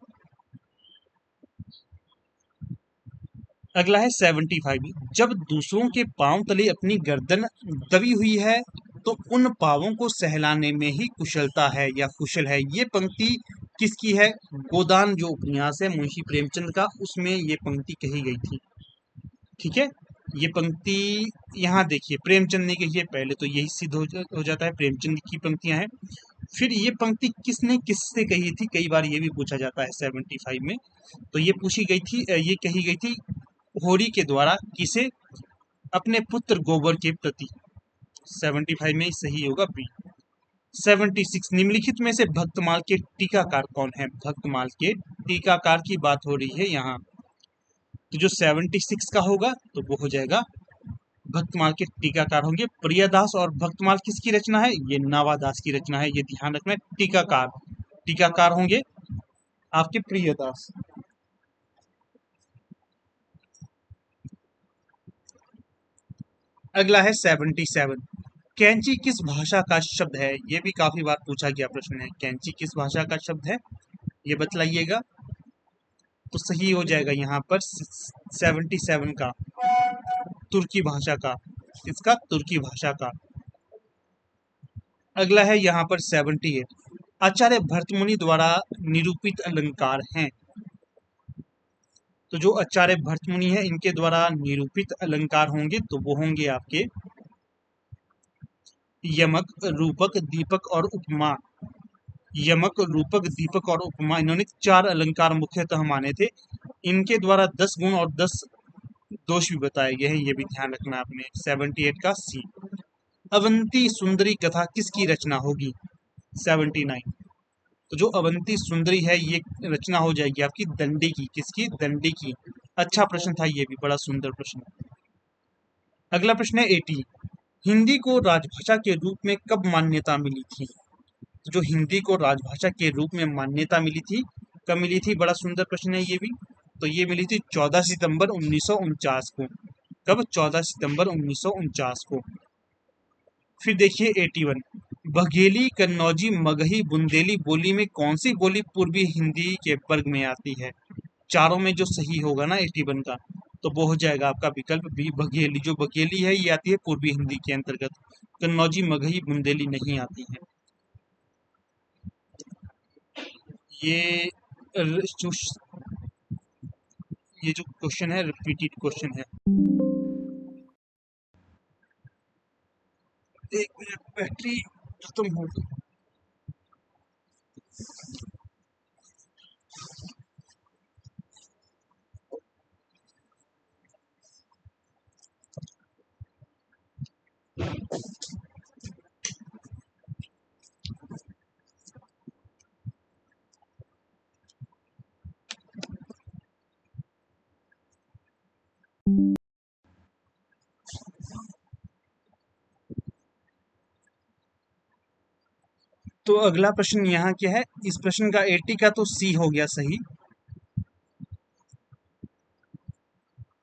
अगला है 75, जब दूसरों के पांव तले अपनी गर्दन दबी हुई है तो उन पावों को सहलाने में ही कुशलता है या कुशल है। ये पंक्ति किसकी है? गोदान जो उपन्यास है मुंशी प्रेमचंद का, उसमें ये पंक्ति कही गई थी, ठीक है। ये पंक्ति यहाँ देखिए प्रेमचंद ने कही है, पहले तो यही सिद्ध हो जाता है प्रेमचंद की पंक्तियां हैं। फिर ये पंक्ति किसने किससे कही थी, कई बार ये भी पूछा जाता है 75 में। तो ये पूछी गई थी, ये कही गई थी होरी के द्वारा, किसे? अपने पुत्र गोबर के प्रति। 75 में सही होगा बी। 76, निम्नलिखित में से भक्तमाल के टीकाकार कौन है? भक्तमाल के टीकाकार की बात हो रही है यहाँ। तो जो 76 का होगा तो वो हो जाएगा भक्तमाल के टीकाकार होंगे प्रियदास। और भक्तमाल किसकी रचना है? ये नावादास की रचना है, ये ध्यान रखना है। टीकाकार, टीकाकार होंगे आपके प्रियदास। अगला है 77, कैंची किस भाषा का शब्द है? ये भी काफी बार पूछा गया प्रश्न है। कैंची किस भाषा का शब्द है ये बतलाइएगा। तो सही हो जाएगा यहाँ पर 77 का तुर्की भाषा का। इसका तुर्की भाषा का। अगला है यहाँ पर 78, आचार्य भर्तमुनि द्वारा निरूपित अलंकार हैं। तो जो आचार्य भर्तमुनि है इनके द्वारा निरूपित अलंकार होंगे तो वो होंगे आपके यमक, रूपक, दीपक और उपमा। यमक, रूपक, दीपक और उपमा, इन्होंने 4 अलंकार मुख्यतः माने थे। इनके द्वारा 10 गुण और 10 दोष भी बताए गए हैं, ये भी ध्यान रखना आपने। 78 का सी। अवंती सुंदरी कथा किसकी रचना होगी? 79, तो जो अवंती सुंदरी है ये रचना हो जाएगी आपकी दंडी की। किसकी? दंडी की। अच्छा प्रश्न था ये भी, बड़ा सुंदर प्रश्न। अगला प्रश्न है 80, हिंदी को राजभाषा के रूप में कब मान्यता मिली थी? तो जो हिंदी को राजभाषा के रूप में मान्यता मिली थी, कब मिली थी? बड़ा सुंदर प्रश्न है ये भी। तो ये मिली थी 14 सितंबर 1949 को। कब? 14 सितंबर 1949 को। फिर देखिए 81, बघेली, कन्नौजी, मगही, बुंदेली बोली में कौन सी बोली पूर्वी हिंदी के वर्ग में आती है? चारों में जो सही होगा ना 81 का तो वो हो जाएगा आपका विकल्प बी बघेली। जो बघेली है ये आती है पूर्वी हिंदी के अंतर्गत। कन्नौजी, मगही, बुंदेली नहीं आती है। ये जो ये जो क्वेश्चन है रिपीटेड क्वेश्चन है। एक मिनट, बैटरी खत्म हो गई। तो अगला प्रश्न यहाँ क्या है, इस प्रश्न का 80 का तो सी हो गया सही,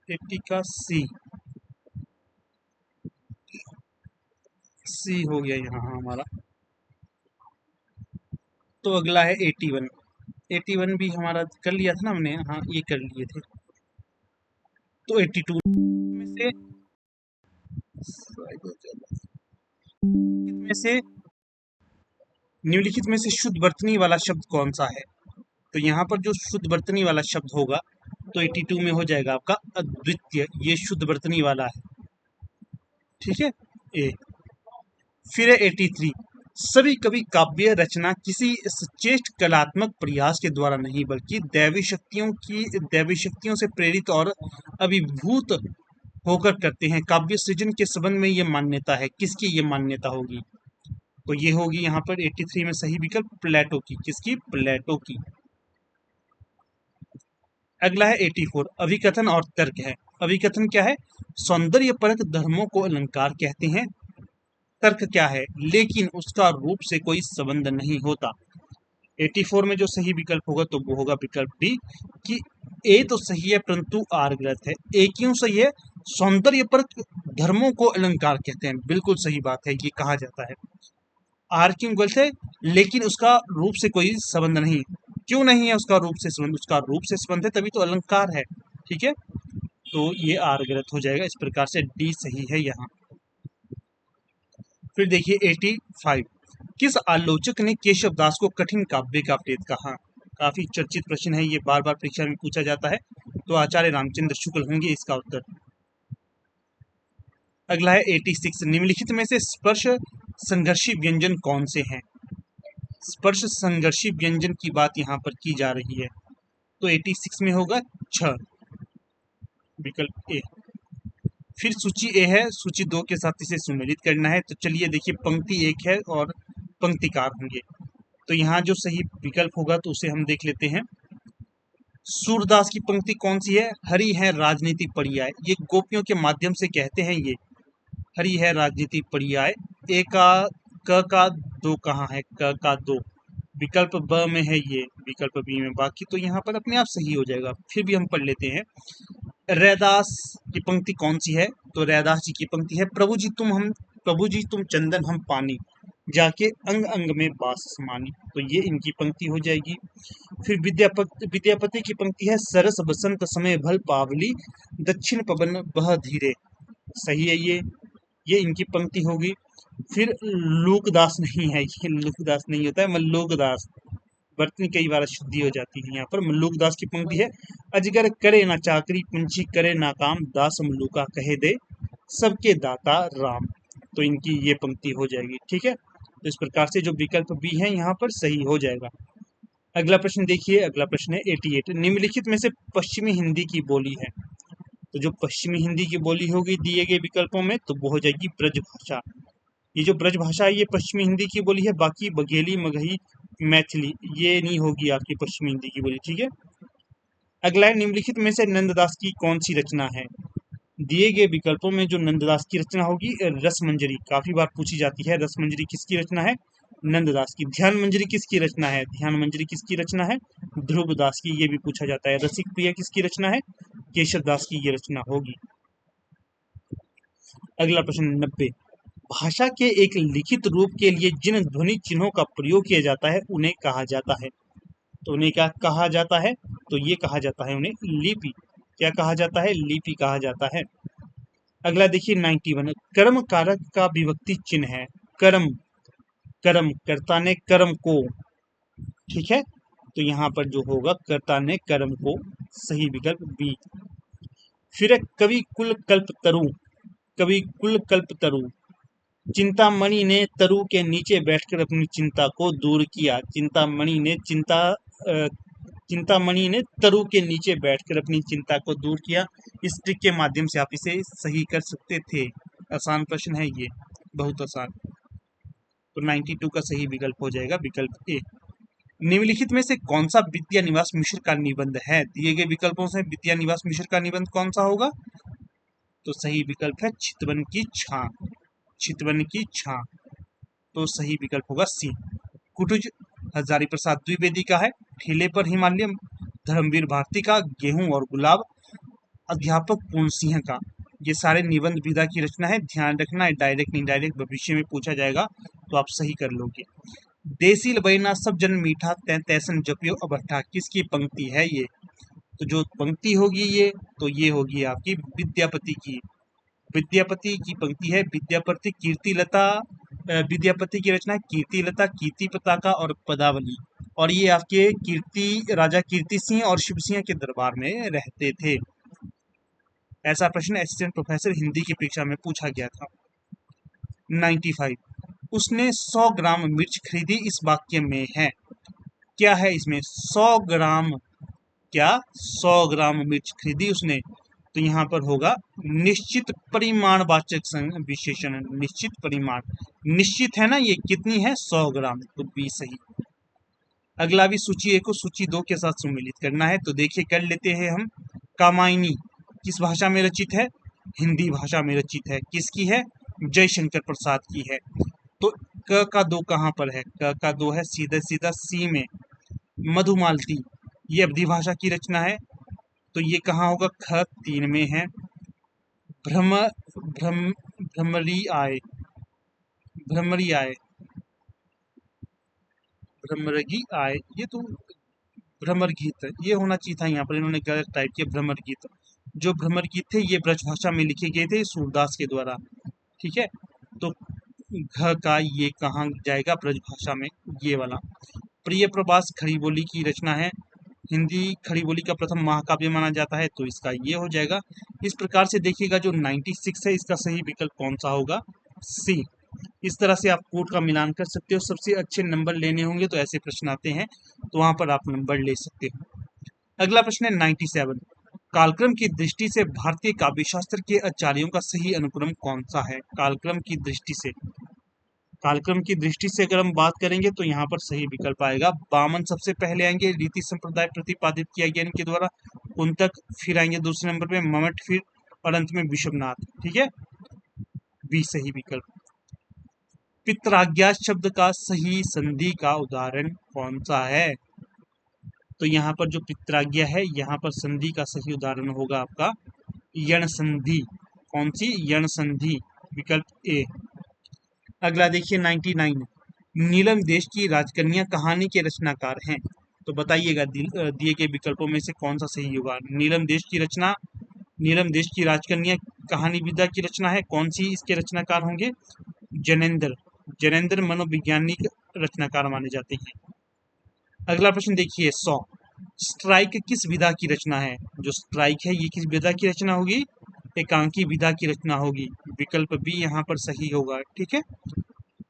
80 का सी हो गया यहाँ हमारा। तो अगला है 81, 81 भी हमारा कर लिया था ना हमने, हाँ ये कर लिए थे। तो 82 में से निम्नलिखित में से शुद्ध वर्तनी वाला शब्द कौन सा है? तो यहाँ पर जो शुद्ध वर्तनी वाला शब्द होगा तो 82 में हो जाएगा आपका अद्वितीय, ये शुद्ध वर्तनी वाला है, ठीक है ए। फिर है 83, सभी कवि काव्य रचना किसी सचेत कलात्मक प्रयास के द्वारा नहीं बल्कि दैवी शक्तियों से प्रेरित और अभिभूत होकर करते हैं। काव्य सृजन के संबंध में ये मान्यता है, किसकी ये मान्यता होगी? तो ये होगी यहाँ पर 83 में सही विकल्प प्लेटो की, किसकी? प्लेटो की। अगला है 84, अभिकथन और तर्क है। अभिकथन क्या है? सौंदर्य परक धर्मों को अलंकार कहते हैं। तर्क क्या है? लेकिन उसका रूप से कोई संबंध नहीं होता। 84 में जो सही विकल्प होगा तो वो होगा विकल्प डी, कि ए तो सही है परंतु आर गलत है। ए क्यों सही है? सौंदर्य परक धर्मों को अलंकार कहते हैं, बिल्कुल सही बात है, ये कहा जाता है। आर क्यों गलत है? लेकिन उसका रूप से कोई संबंध नहीं। क्यों नहीं है उसका रूप से संबंध? उसका रूप से संबंध है तभी तो अलंकार है, ठीक है। तो ये आर गलत हो जाएगा, इस प्रकार से डी सही है यहाँ। फिर देखिए 85, किस आलोचक ने केशव दास को कठिन काव्य का प्रेत कहा? काफी चर्चित प्रश्न है ये, बार बार परीक्षा में पूछा जाता है, तो आचार्य रामचंद्र शुक्ल होंगे इसका उत्तर। अगला है 86, निम्नलिखित में से स्पर्श संघर्षी व्यंजन कौन से हैं? स्पर्श संघर्षी व्यंजन की बात यहाँ पर की जा रही है, तो 86 में होगा छ, विकल्प ए। फिर सूची ए है, सूची 2 के साथ इसे सुमेलित करना है। तो चलिए देखिए, पंक्ति 1 है और पंक्तिकार होंगे, तो यहाँ जो सही विकल्प होगा तो उसे हम देख लेते हैं। सूरदास की पंक्ति कौन सी है? हरि है राजनीति पर्याय, ये गोपियों के माध्यम से कहते हैं ये, हरि है राजनीति पर्याय। ए का क का दो कहाँ है? क का दो विकल्प ब में है, ये विकल्प बी में, बाकी तो यहाँ पर अपने आप सही हो जाएगा। फिर भी हम पढ़ लेते हैं। रैदास की पंक्ति कौन सी है? तो रैदास जी की पंक्ति है, प्रभु जी तुम चंदन हम पानी, जाके अंग अंग में बास समानी, तो ये इनकी पंक्ति हो जाएगी। फिर विद्यापति की पंक्ति है, सरस बसंत समय भल पावली, दक्षिण पवन बह धीरे, सही है ये इनकी पंक्ति होगी। फिर लोकदास नहीं है, ये लोकदास नहीं होता है, मल्लोकदास, वर्तनी कई बार शुद्धि हो जाती है यहाँ पर। मल्लूकदास की पंक्ति है, अजगर करे ना चाकरी, पंछी करे ना काम, दास मल्लूका कहे दे सबके दाता राम, तो इनकी ये पंक्ति हो जाएगी, ठीक है। तो इस प्रकार से जो विकल्प बी है यहाँ पर सही हो जाएगा। अगला प्रश्न देखिए, अगला प्रश्न है 88, निम्नलिखित में से पश्चिमी हिंदी की बोली है। तो जो पश्चिमी हिंदी की बोली होगी दिए गए विकल्पों में, तो वो हो जाएगी ब्रज भाषा। ये जो ब्रज भाषा है ये पश्चिमी हिंदी की बोली है, बाकी बघेली, मगही, मैथिली ये नहीं होगी आपकी पश्चिमी हिंदी की बोली, ठीक है। अगला है, निम्नलिखित में से नंददास की कौन सी रचना है? दिए गए विकल्पों में जो नंददास की रचना होगी, रसमंजरी, काफी बार पूछी जाती है, रसमंजरी किसकी रचना है? नंददास की। ध्यान मंजरी किसकी रचना है? ध्यान मंजरी किसकी रचना है? ध्रुवदास की, ये भी पूछा जाता है। रसिक प्रिया किसकी रचना है? केशव दास की ये रचना होगी। अगला प्रश्न 90, भाषा के एक लिखित रूप के लिए जिन ध्वनि चिन्हों का प्रयोग किया जाता है उन्हें कहा जाता है। तो उन्हें क्या कहा जाता है? तो ये कहा जाता है उन्हें लिपि। क्या कहा जाता है? लिपि कहा जाता है। अगला देखिए 91, कर्म कारक का विभक्ति चिन्ह है। कर्म, कर्म कर्ता ने कर्म को, ठीक है, तो यहाँ पर जो होगा कर्ता ने कर्म को सही विकल्प बी। फिर है कवि कुल कल्प तरु, कवि कुल कल्प तरु, चिंतामणि ने तरु के नीचे बैठकर अपनी चिंता को दूर किया। चिंतामणि ने तरु के नीचे बैठकर अपनी चिंता को दूर किया। इस ट्रिक के माध्यम से आप इसे सही कर सकते थे। आसान प्रश्न है ये, बहुत आसान। तो 92 का सही विकल्प हो जाएगा विकल्प ए। निम्नलिखित में से कौन सा विद्या निवास मिश्र का निबंध है? दिए गए विकल्पों से विद्या निवास मिश्र का निबंध कौन सा होगा? तो सही विकल्प है चितवन की छां, चितवन की छां। तो सही विकल्प होगा सी। कुटुज हजारी प्रसाद द्विवेदी का है, ठेले पर हिमालय धर्मवीर भारती का, गेहूं और गुलाब अध्यापक पूर्ण सिंह का। ये सारे निबंध विधा की रचना है। ध्यान रखना है, डायरेक्ट इनडायरेक्ट भविष्य में पूछा जाएगा तो आप सही कर लोगे। देसी लबैना सब जन मीठा तैसन जपियो अबट्ठा, किसकी पंक्ति है ये? तो जो पंक्ति होगी ये होगी आपकी विद्यापति की। विद्यापति की पंक्ति है। विद्यापति कीर्तिलता, विद्यापति की रचना है कीर्तिलता, कीर्ति पताका और पदावली। और ये आपके राजा कीर्ति सिंह और शिव सिंह के दरबार में रहते थे। ऐसा प्रश्न असिस्टेंट प्रोफेसर हिंदी की परीक्षा में पूछा गया था। 95, उसने 100 ग्राम मिर्च खरीदी इस वाक्य में है। क्या है इसमें? 100 ग्राम, क्या 100 ग्राम मिर्च खरीदी उसने? तो यहाँ पर होगा निश्चित परिमाणवाचक विशेषण। निश्चित परिमाण, निश्चित है ना, ये कितनी है? 100 ग्राम। तो बी सही। अगला भी सूची 1 को सूची 2 के साथ सम्मिलित करना है। तो देखिए कर लेते हैं हम। कामायनी किस भाषा में रचित है? हिंदी भाषा में रचित है। किसकी है? जयशंकर प्रसाद की है। तो क का 2 कहाँ पर है? क का 2 है सीधा सीधा सी में। मधुमालती ये अवधी भाषा की रचना है, तो ये कहाँ होगा? ख 3 में है। भ्रमरी आए, भ्रमरी आए, भ्रमरगी आए, ये तो भ्रमर गीत, ये होना चाहिए था। यहाँ पर इन्होंने गलत टाइप किया भ्रमर गीत। जो भ्रमर गीत थे ये ब्रज भाषा में लिखे गए थे सूरदास के द्वारा। ठीक है, तो घ का ये कहाँ जाएगा? ब्रज भाषा में, ये वाला। प्रिय प्रवास खड़ी बोली की रचना है। हिंदी खड़ी बोली का प्रथम महाकाव्य माना जाता है, तो इसका ये हो जाएगा। इस प्रकार से देखिएगा जो 96 है इसका सही विकल्प कौन सा होगा? सी। इस तरह से आप कोड का मिलान कर सकते हो। सबसे अच्छे नंबर लेने होंगे तो ऐसे प्रश्न आते हैं, तो वहां पर आप नंबर ले सकते हो। अगला प्रश्न है 97, कालक्रम की दृष्टि से भारतीय काव्यशास्त्र के आचार्यों का सही अनुक्रम कौन सा है? कालक्रम की दृष्टि से, कालक्रम की दृष्टि से अगर हम बात करेंगे तो यहाँ पर सही विकल्प आएगा वामन सबसे पहले आएंगे, रीति संप्रदाय प्रतिपादित किया गया इनके द्वारा। कुंतक फिर आएंगे दूसरे नंबर पे, ममट फिर, और अंत में विश्वनाथ। ठीक है, बी सही विकल्प। पित्राज्ञा शब्द का सही संधि का उदाहरण कौन सा है? तो यहाँ पर जो पित्राज्ञा है यहाँ पर संधि का सही उदाहरण होगा आपका यण संधि। कौन सी? यण संधि, विकल्प ए। अगला देखिए 99, नीलम देश की राजकन्या कहानी के रचनाकार हैं। तो बताइएगा दिए गए विकल्पों में से कौन सा सही होगा? नीलम देश की रचना, नीलम देश की राजकन्या कहानी विधा की रचना है, कौन सी इसके रचनाकार होंगे? जैनेन्द्र, जैनेन्द्र मनोवैज्ञानिक रचनाकार माने जाते हैं। अगला प्रश्न देखिए 100, स्ट्राइक किस विधा की रचना है? जो स्ट्राइक है ये किस विधा की रचना होगी? एकांकी विधा की रचना होगी, विकल्प बी यहाँ पर सही होगा। ठीक है,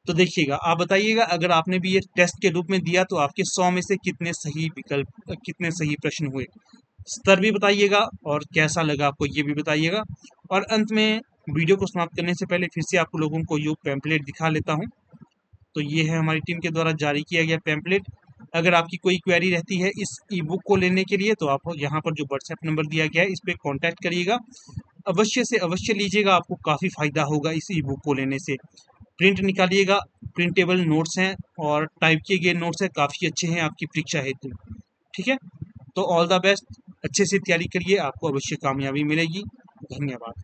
तो देखिएगा आप बताइएगा अगर आपने भी ये टेस्ट के रूप में दिया तो आपके 100 में से कितने सही विकल्प, कितने सही प्रश्न हुए, स्तर भी बताइएगा और कैसा लगा आपको ये भी बताइएगा। और अंत में वीडियो को समाप्त करने से पहले फिर से आप लोगों को योग पैम्पलेट दिखा लेता हूँ। तो ये है हमारी टीम के द्वारा जारी किया गया पैम्पलेट। अगर आपकी कोई क्वेरी रहती है इस ई बुक को लेने के लिए तो आप यहाँ पर जो व्हाट्सएप नंबर दिया गया है इस पर कॉन्टैक्ट करिएगा, अवश्य से अवश्य लीजिएगा, आपको काफ़ी फायदा होगा इस ई बुक को लेने से। प्रिंट निकालिएगा, प्रिंटेबल नोट्स हैं और टाइप किए गए नोट्स हैं, काफ़ी अच्छे हैं आपकी परीक्षा हेतु। ठीक है, तो ऑल द बेस्ट, अच्छे से तैयारी करिए, आपको अवश्य कामयाबी मिलेगी। धन्यवाद।